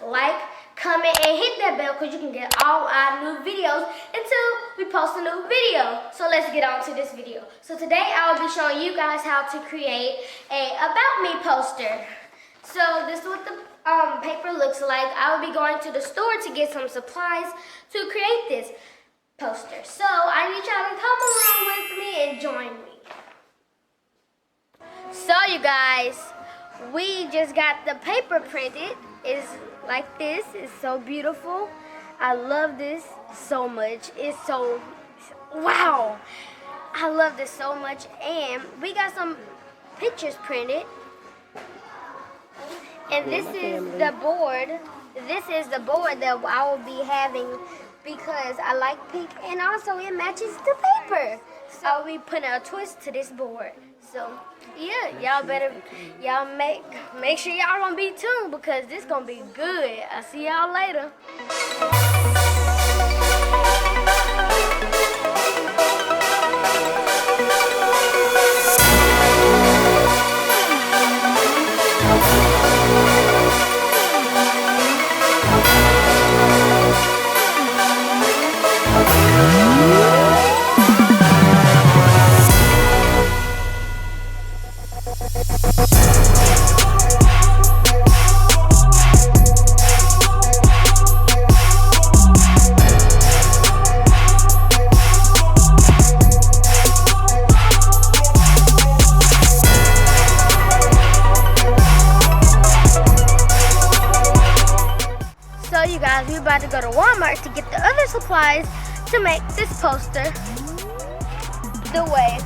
Like, comment, and hit that bell because you can get all our new videos until we post a new video. So let's get on to this video. So today I will be showing you guys how to create a About Me poster. So this is what the paper looks like. I will be going to the store to get some supplies to create this poster. So I need y'all to come along with me and join me. So you guys, we just got the paper printed. It's like this. It's so beautiful. I love this so much. It's so, wow. I love this so much. And we got some pictures printed. And this is the board. This is the board that I will be having because I like pink and also it matches the paper. So I'll be putting a twist to this board. So yeah, y'all make sure y'all gonna be tuned because this gonna be good. I'll see y'all later. So you guys, we're about to go to Walmart to get the other supplies to make this poster the way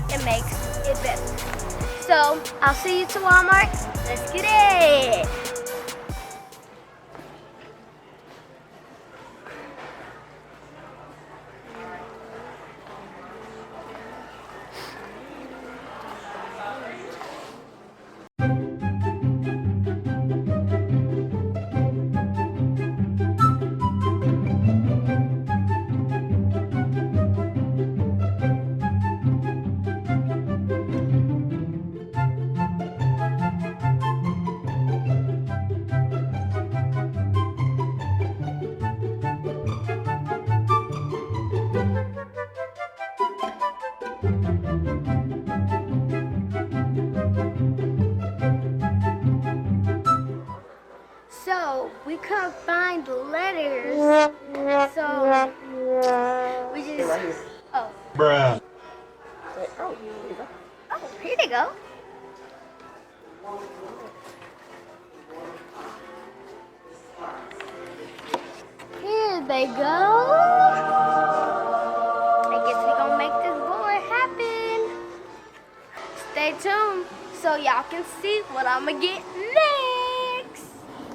it makes it better. So I'll see you to Walmart. Let's get it. So we couldn't find the letters, so we just, oh. Bruh. Oh, here they go. Here they go. I guess we're gonna make this board happen. Stay tuned so y'all can see what I'm gonna get next.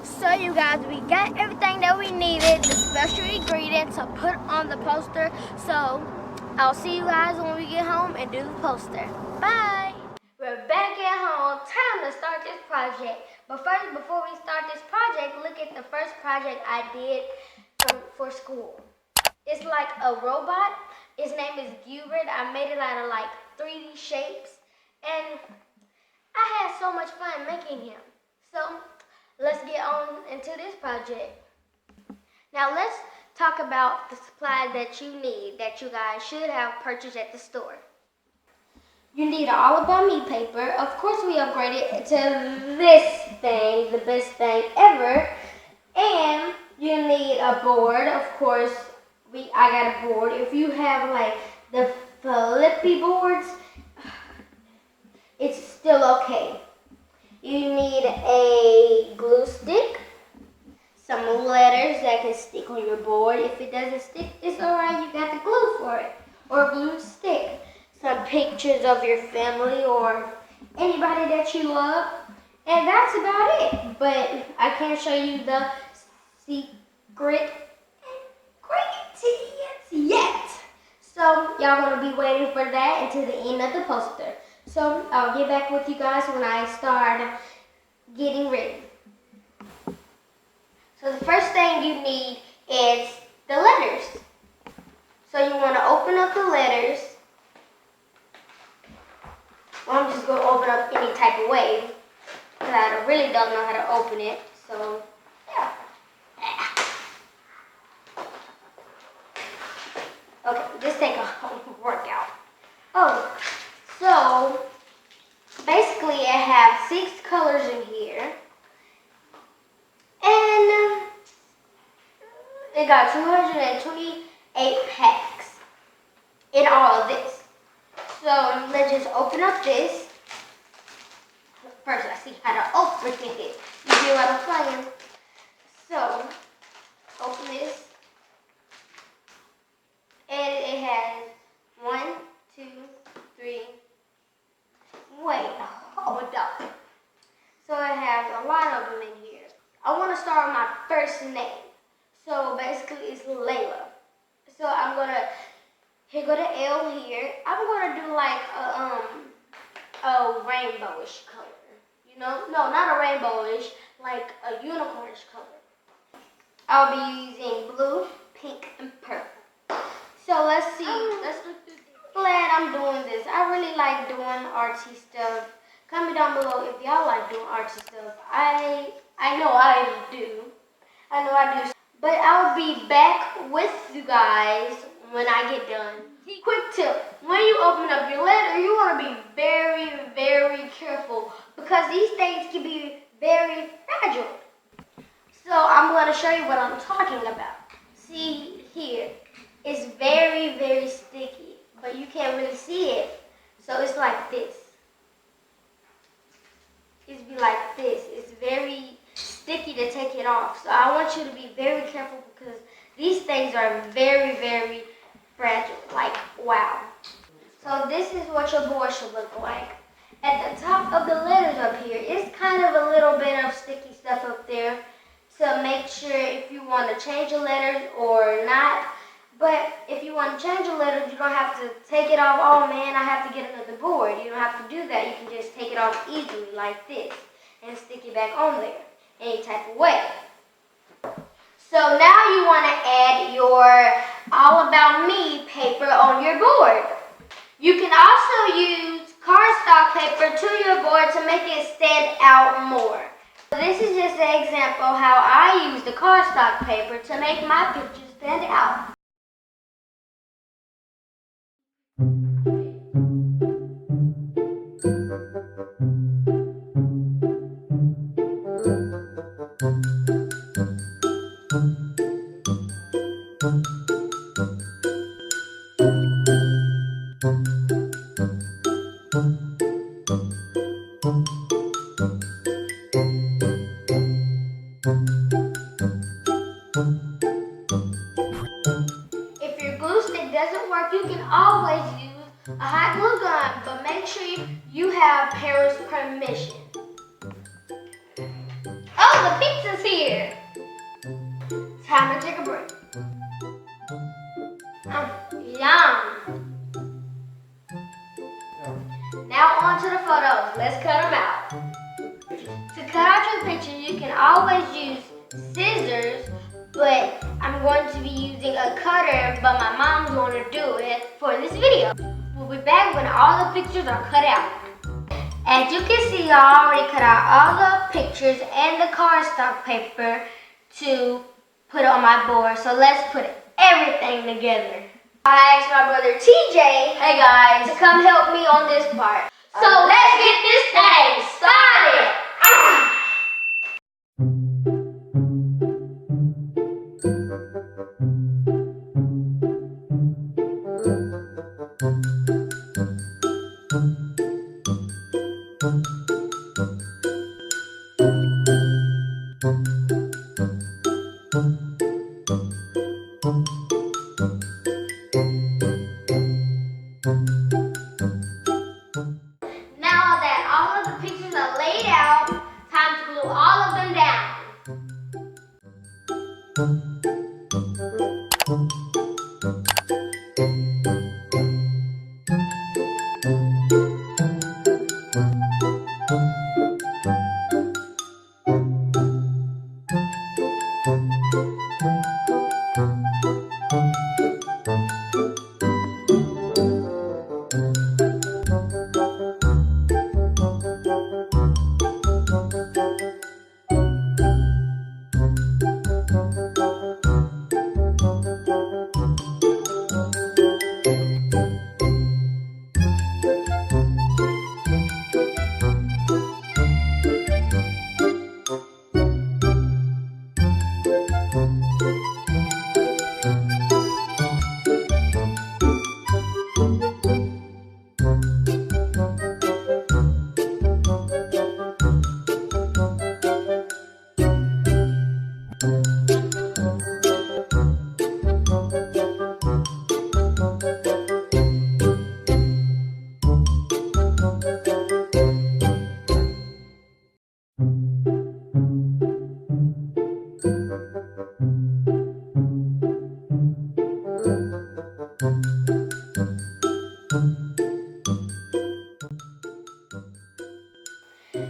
So you guys, we got everything that we needed, the special ingredient to put on the poster. So I'll see you guys when we get home and do the poster. Bye. We're back at home. Time to start this project. But first, before we start this project, look at the first project I did for school. It's like a robot. His name is Gilbert. I made it out of like 3D shapes. And I had so much fun making him. So let's get on into this project. Now let's talk about the supplies that you need that you guys should have purchased at the store. You need an All About Me paper. Of course we upgraded to this thing, the best thing ever. And you need a board. Of course, I got a board. If you have like the flippy boards, it's still okay. You need a glue stick, some letters that can stick on your board. If it doesn't stick, it's alright. You or glue stick some pictures of your family or anybody that you love. And that's about it. But I can't show you the secret ingredients yet. So y'all gonna be waiting for that until the end of the poster. So I'll get back with you guys when I start getting ready. So the first thing you need is the letters. So you want to open up the letters. Well, I'm just going to open up any type of way because I really don't know how to open it. So, yeah. Okay, this take a workout. Oh, so basically it has 6 colors in here. And it got 228 packs in all of this. So let's just open up this. First, I see how to open it. You see what I'm saying? So, open this. And it has 1, 2, 3. Wait, hold up. So it has a lot of them in here. I want to start with my first name. So basically it's Layla. So I'm gonna, here go the L here. I'm gonna do like a rainbowish color. You know, no, not a rainbowish, like a unicornish color. I'll be using blue, pink, and purple. So let's see, let's look through this. Glad I'm doing this. I really like doing artsy stuff. Comment down below if y'all like doing artsy stuff. I know I do. I know I do. But I'll be back with you guys when I get done. Quick tip, when you open up your letter, you want to be very, very careful because these things can be very fragile. So I'm going to show you what I'm talking about. See here, it's very, very sticky, but you can't really see it. So it's like this. It's be like this. It's very sticky to take it off. So I want you to be very careful because these things are very, very fragile. Like, wow. So this is what your board should look like. At the top of the letters up here, it's kind of a little bit of sticky stuff up there to make sure if you want to change the letters or not. But if you want to change the letters, you don't have to take it off. Oh man, I have to get another board. You don't have to do that. You can just take it off easily like this and stick it back on there any type of way. So now you want to add your All About Me paper on your board. You can also use cardstock paper to your board to make it stand out more. This is just an example how I use the cardstock paper to make my pictures stand out. If your glue stick doesn't work, you can always use a hot glue gun, but make sure you have parents' permission. Oh, the pizza's here! Time to take a break. Yum! Now on to the photos. Let's cut them out. To cut out your picture, you can always use scissors, but I'm going to be using a cutter, but my mom's going to do it for this video. We'll be back when all the pictures are cut out. As you can see, I already cut out all the pictures and the cardstock paper to put on my board. So let's put everything together. I asked my brother TJ, hey guys, to come help me on this part. So let's get this thing started.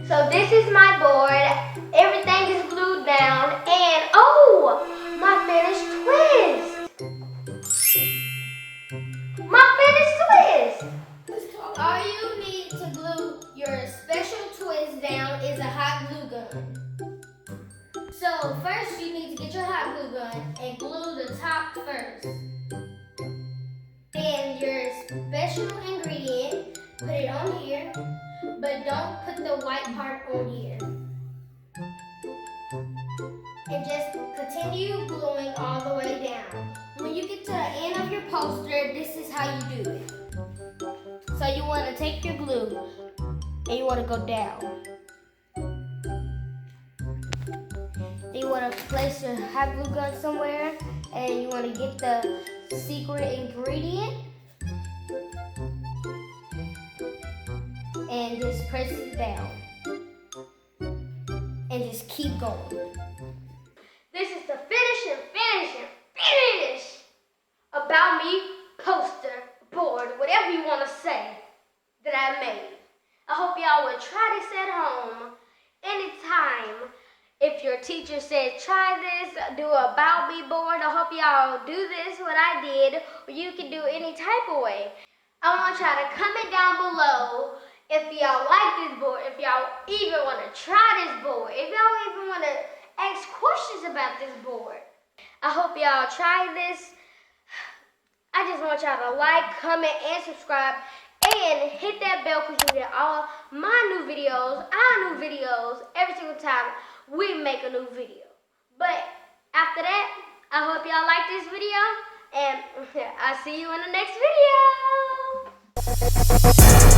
So this is my board. Everything is glued down, and oh, my finished twist. My finished twist. All you need to glue your special twist down is a hot glue gun. So first you need to get your hot glue gun and glue the top first. Then your special ingredient, put it on here. But don't put the white part on here. And just continue gluing all the way down. When you get to the end of your poster, this is how you do it. So you want to take your glue and you want to go down. Then you want to place your hot glue gun somewhere and you want to get the secret ingredient. And just press it down. And just keep going. This is the finish about me poster, board, whatever you want to say that I made. I hope y'all will try this at home anytime. If your teacher said try this, do a about me board, I hope y'all do this, what I did, or you can do any type of way. I want y'all to comment down below if y'all like this board, if y'all even want to try this board, if y'all even want to ask questions about this board. I hope y'all try this. I just want y'all to like, comment, and subscribe, and hit that bell because you get all my new videos, our new videos, every single time we make a new video. But after that, I hope y'all like this video, and I'll see you in the next video.